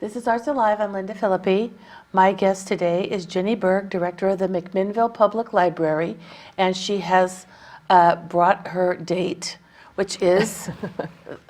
This is ArtsAlive. I'm Lynda Philippi. My guest today is Jenny Berg, director of the McMinnville Public Library, and she has brought her date, which is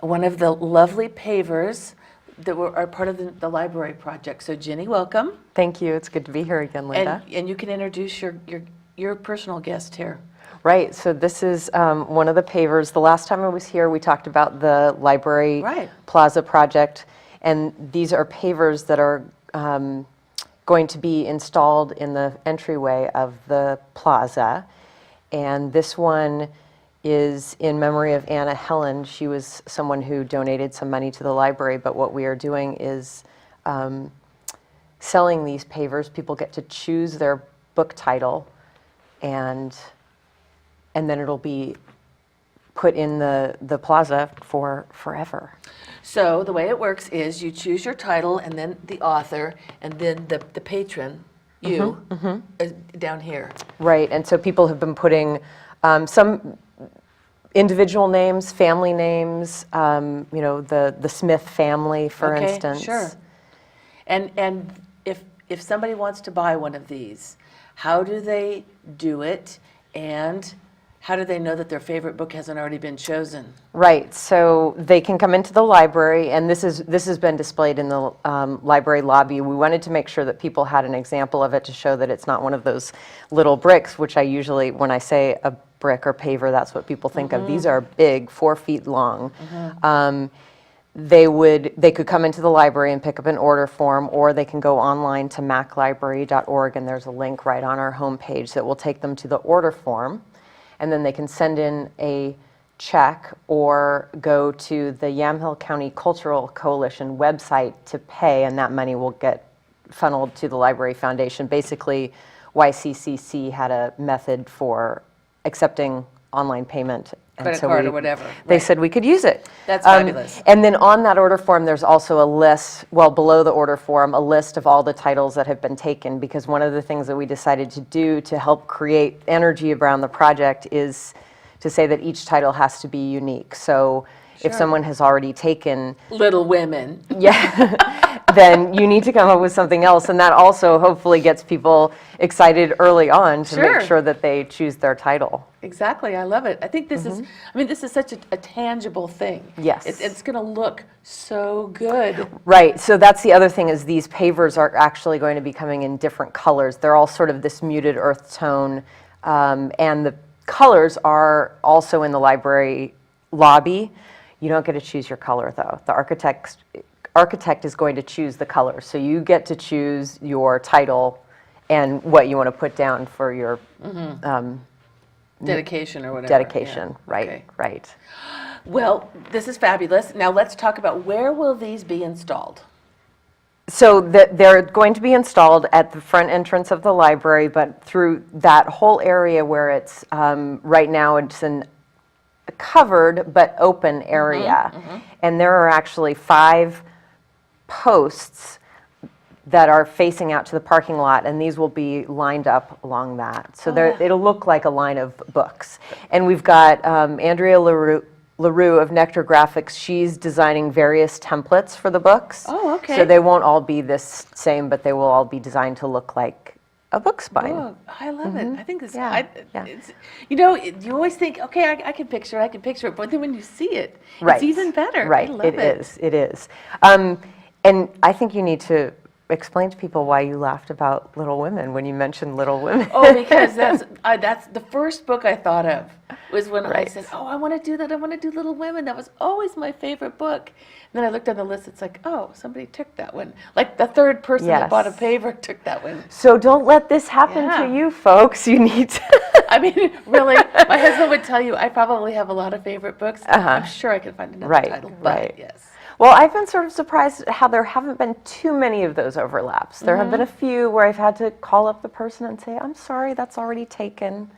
one of the lovely pavers that are part of the library project. So Jenny, welcome. Thank you. It's good to be here again, Lynda. And you can introduce your personal guest here. Right. So this is one of the pavers. The last time I was here, we talked about the library plaza project. And these are pavers that are going to be installed in the entryway of the plaza. And this one is in memory of Anna Helen. She was someone who donated some money to the library, but what we are doing is selling these pavers. People get to choose their book title, and then it'll be put in the plaza for forever. So the way it works is you choose your title and then the author and then the patron, you, down here. Right, and so people have been putting some individual names, family names, you know, the Smith family, for instance. Sure. And if somebody wants to buy one of these, how do they do it, and how do they know that their favorite book hasn't already been chosen? Right, so they can come into the library, and this has been displayed in the library lobby. We wanted to make sure that people had an example of it to show that it's not one of those little bricks, which I usually, when I say a brick or paver, that's what people think of. These are big, 4 feet long. They could come into the library and pick up an order form, or they can go online to maclibrary.org, and there's a link right on our homepage that will take them to the order form. And then they can send in a check or go to the Yamhill County Cultural Coalition website to pay, and that money will get funneled to the Library Foundation. Basically, YCCC had a method for accepting online payment. And credit card or whatever. They said we could use it. That's fabulous. And then on that order form, there's also a list, well, below the order form, a list of all the titles that have been taken, because one of the things that we decided to do to help create energy around the project is to say that each title has to be unique. So if someone has already taken Little Women. then you need to come up with something else, and that also hopefully gets people excited early on to make sure that they choose their title. Exactly, I love it. I think this is, I mean, this is such a tangible thing. Yes. It's going to look so good. Right, so that's the other thing, is these pavers are actually going to be coming in different colors. They're all sort of this muted earth tone, and the colors are also in the library lobby. You don't get to choose your color, though. The architect is going to choose the color, so you get to choose your title and what you want to put down for your dedication or whatever. Dedication, right. Well, this is fabulous. Now let's talk about, where will these be installed? So they're going to be installed at the front entrance of the library, but through that whole area where it's right now, it's a covered but open area. And there are actually 5 posts that are facing out to the parking lot, and these will be lined up along that. So it'll look like a line of books. And we've got Andrea LaRue of Nectar Graphics. She's designing various templates for the books. Oh, okay. So they won't all be this same, but they will all be designed to look like a book spine. Oh, I love it. I think this, it's, you know, you always think, okay, I can picture it, but then when you see it, it's even better. Right, I love it. It is. And I think you need to explain to people why you laughed about Little Women when you mentioned Little Women. Oh, because that's the first book I thought of, was when I said, oh, I want to do that. I want to do Little Women. That was always my favorite book. And then I looked on the list. It's like, oh, somebody took that one. Like the third person that bought a paver took that one. So don't let this happen to you, folks. You need to. I mean, really, my husband would tell you I probably have a lot of favorite books. I'm sure I can find another title. But yes. Well, I've been sort of surprised at how there haven't been too many of those overlaps. There have been a few where I've had to call up the person and say, I'm sorry, that's already taken.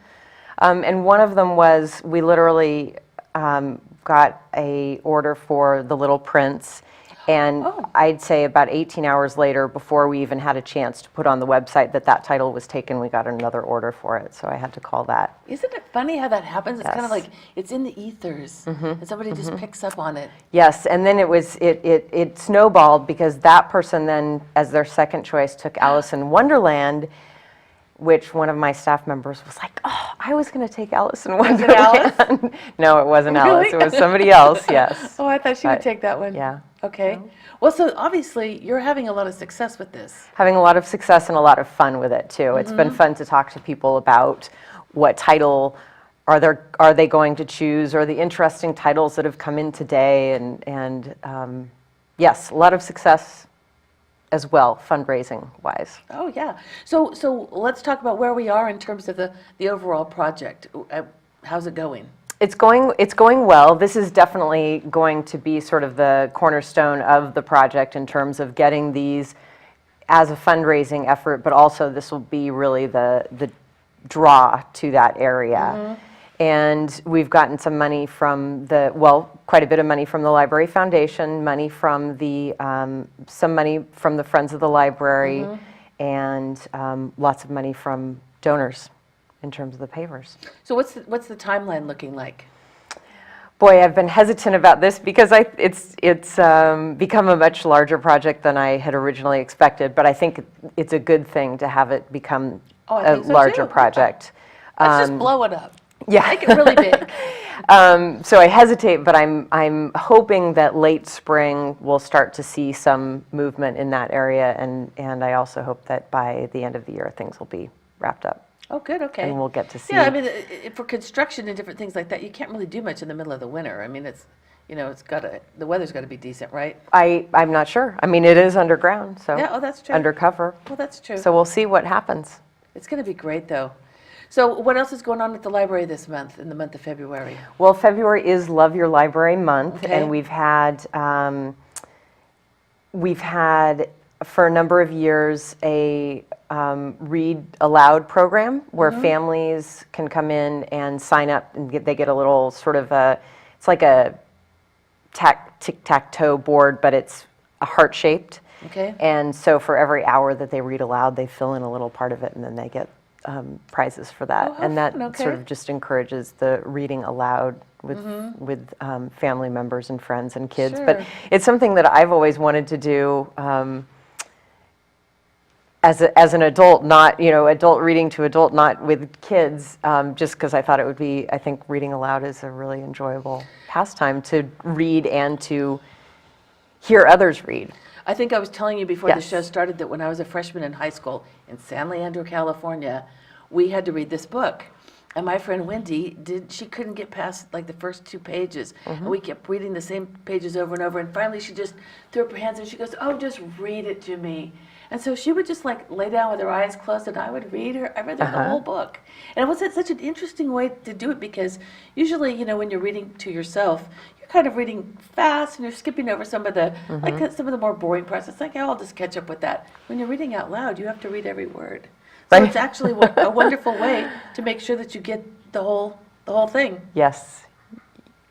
And one of them was, we literally got a order for The Little Prince, And Oh. I'd say about 18 hours later, before we even had a chance to put on the website that title was taken, we got another order for it. So I had to call that. Isn't it funny how that happens? It's kind of Yes. like it's in the ethers, and somebody just picks up on it. Yes, and then it snowballed because that person then, as their second choice, took Alice in Wonderland, which one of my staff members was like, "Oh, I was going to take Alice in Wonderland." Alice? No, it wasn't Alice. Really? It was somebody else. Yes. Oh, I thought she would But, take that one. Yeah. Okay. Well, so obviously you're having a lot of success with this. Having a lot of success and a lot of fun with it too. It's been fun to talk to people about what title are they going to choose, or the interesting titles that have come in today, and yes, a lot of success as well, fundraising wise. Oh, yeah. So let's talk about where we are in terms of the overall project. How's it going? It's going well. This is definitely going to be sort of the cornerstone of the project in terms of getting these as a fundraising effort, but also this will be really the draw to that area. And we've gotten some money from quite a bit of money from the Library Foundation, money from some money from the Friends of the Library, and lots of money from donors in terms of the pavers. So what's the timeline looking like? Boy, I've been hesitant about this because it's become a much larger project than I had originally expected, but I think it's a good thing to have it become I a think so larger too. project. Let's just blow it up. Yeah. Make it really big. So I hesitate, but I'm hoping that late spring we'll start to see some movement in that area, and I also hope that by the end of the year things will be wrapped up. Oh, good, okay. And we'll get to see. Yeah, I mean, for construction and different things like that, you can't really do much in the middle of the winter. I mean, the weather's got to be decent, right? I'm not sure. I mean, it is underground, so. Yeah, oh, that's true. Undercover. Well, that's true. So we'll see what happens. It's going to be great, though. So what else is going on at the library this month, in the month of February? Well, February is Love Your Library month, Okay. and we've had for a number of years a read aloud program where families can come in and sign up, and they get a little sort of it's like a tic-tac-toe board, but it's a heart-shaped. Okay. And so for every hour that they read aloud, they fill in a little part of it, and then they get prizes for that. Oh, how And that fun, okay. sort of just encourages the reading aloud with family members and friends and kids. But Sure. it's something that I've always wanted to do as an adult, not, adult reading to adult, not with kids, just because I thought it would be, I think reading aloud is a really enjoyable pastime to read and to hear others read. I think I was telling you before the Yes. show started that when I was a freshman in high school in San Leandro, California, we had to read this book. And my friend Wendy she couldn't get past like the first 2 pages. And we kept reading the same pages over and over. And finally she just threw up her hands and she goes, "Oh, just read it to me." And so she would just like lay down with her eyes closed and I would read her. I read her the whole book. And it was such an interesting way to do it because usually, when you're reading to yourself, you're kind of reading fast and you're skipping over some of the like some of the more boring parts. It's like, I'll just catch up with that. When you're reading out loud, you have to read every word. So Right. it's actually a wonderful way to make sure that you get the whole thing. Yes.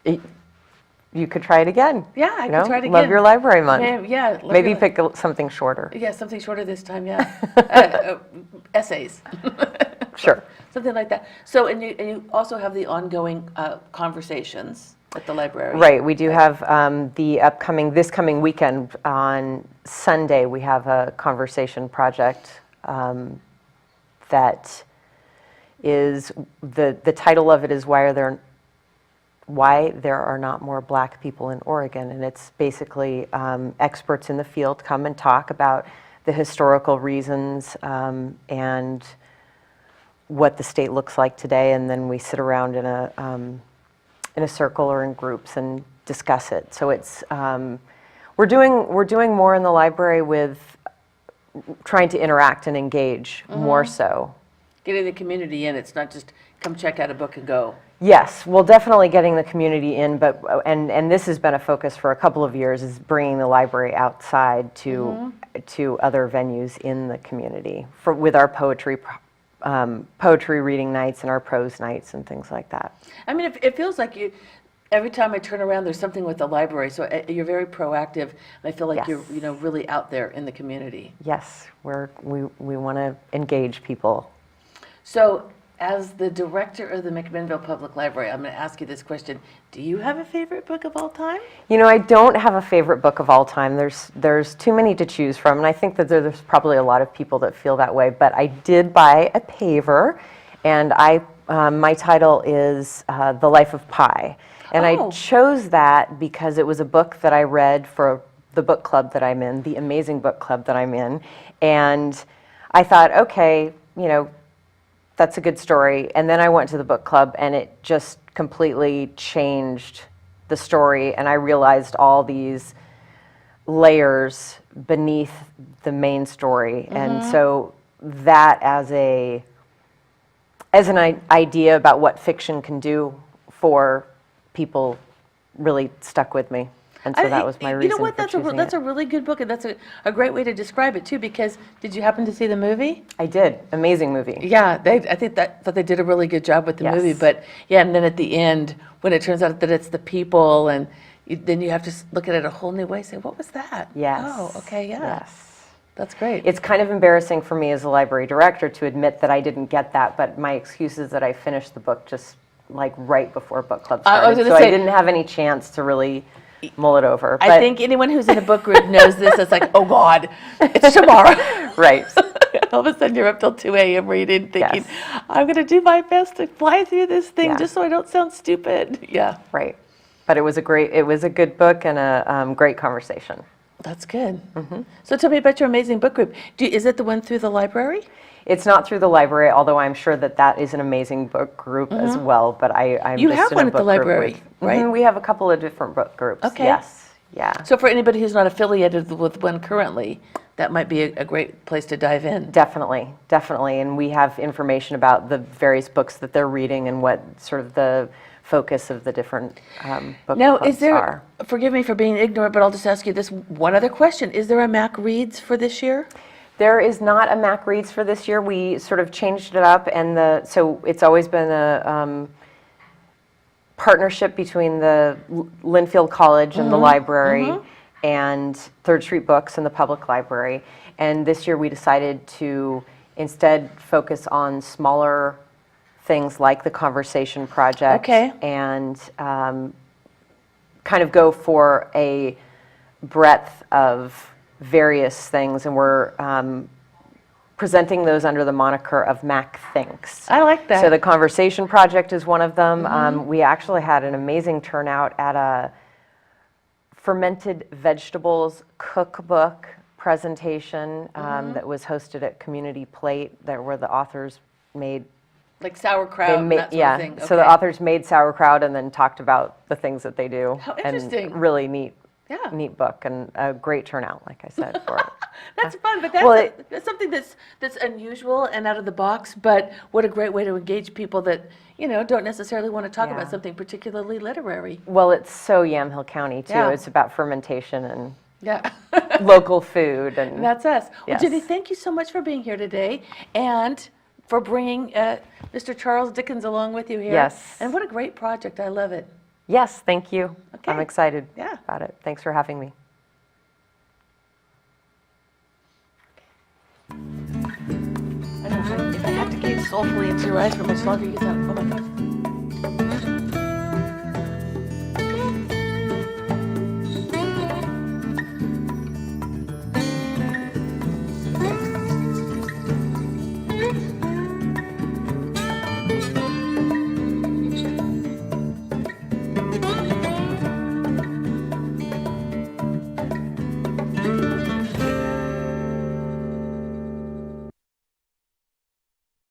You could try it again. Yeah, I you could know? try it again. Love Your Library month. Yeah. Maybe pick something shorter. Yeah, something shorter this time, yeah. Essays. Sure. Something like that. So, and you also have the ongoing conversations at the library. Right, we do have this coming weekend on Sunday, we have a conversation project that is, the title of it is Why There Are Not More Black People in Oregon, and it's basically experts in the field come and talk about the historical reasons and what the state looks like today, and then we sit around in a circle or in groups and discuss it. So it's we're doing more in the library with trying to interact and engage more so. Getting the community in, it's not just come check out a book and go. Yes, well, definitely getting the community in, but and this has been a focus for a couple of years, is bringing the library outside to other venues in the community with our poetry reading nights and our prose nights and things like that. I mean, it feels like every time I turn around, there's something with the library. So you're very proactive, and I feel like Yes. you're, really out there in the community. Yes, we want to engage people. So, as the director of the McMinnville Public Library, I'm going to ask you this question. Do you have a favorite book of all time? I don't have a favorite book of all time. There's too many to choose from, and I think that there's probably a lot of people that feel that way. But I did buy a paver, and my title is The Life of Pi. And I chose that because it was a book that I read for the book club that I'm in, the amazing book club that I'm in. And I thought, okay, that's a good story. And then I went to the book club, and it just completely changed the story. And I realized all these layers beneath the main story. And so that as an idea about what fiction can do for people really stuck with me. And so that was my reason for choosing That's it. a really good book, and that's a great way to describe it, too, because did you happen to see the movie? I did. Amazing movie. Yeah, I think that they did a really good job with the movie, Yes. but yeah, and then at the end, when it turns out that it's the people, and then you have to look at it a whole new way, say, what was that? Yes. Oh, okay, yeah. Yes. That's great. It's kind of embarrassing for me as a library director to admit that I didn't get that, but my excuse is that I finished the book just like right before book club started. I was gonna so say- I didn't have any chance to really mull it over. I think anyone who's in a book group knows this. It's like, oh God, it's tomorrow. Right. All of a sudden you're up till 2 a.m. reading, thinking, Yes. I'm going to do my best to fly through this thing Yeah. just so I don't sound stupid. Yeah, Right. But it was a good book and a great conversation. that's good. So tell me about your amazing book group. Is it the one through the library? It's not through the library, although I'm sure that is an amazing book group as well. But I'm You just have in one a at the book group library, right? We have a couple of different book groups. Okay. Yes. Yeah. So for anybody who's not affiliated with one currently, that might be a great place to dive in. Definitely, definitely. And we have information about the various books that they're reading and what sort of the focus of the different book Now, clubs is there, are. forgive me for being ignorant, but I'll just ask you this one other question. Is there a Mac Reads for this year? There is not a Mac Reads for this year. We sort of changed it up, and so it's always been a partnership between the Linfield College and the library and Third Street Books and the public library. And this year we decided to instead focus on smaller things like the Conversation Project Okay. and kind of go for a breadth of various things. And we're presenting those under the moniker of Mac Thinks. I like that. So the Conversation Project is one of them. We actually had an amazing turnout at a fermented vegetables cookbook presentation that was hosted at Community Plate, where the authors made Like sauerkraut and that sort yeah. of thing? So the Okay. authors made sauerkraut and then talked about the things that they do. How interesting. And really neat, Yeah. neat book and a great turnout, like I said, for it. That's fun, but that's, Well, that's something that's unusual and out of the box, but what a great way to engage people that, don't necessarily want to talk Yeah. about something particularly literary. Well, it's so Yamhill County, too. Yeah. It's about fermentation and Yeah. local food. And That's us. Well, Yes. Jenny, thank you so much for being here today and for bringing Mr. Charles Dickens along with you here. Yes. And what a great project. I love it. yes, thank you. Okay. I'm excited Yeah. about it. Thanks for having me. I don't know if I have to gaze soulfully into your eyes for much longer, you can. Oh my gosh.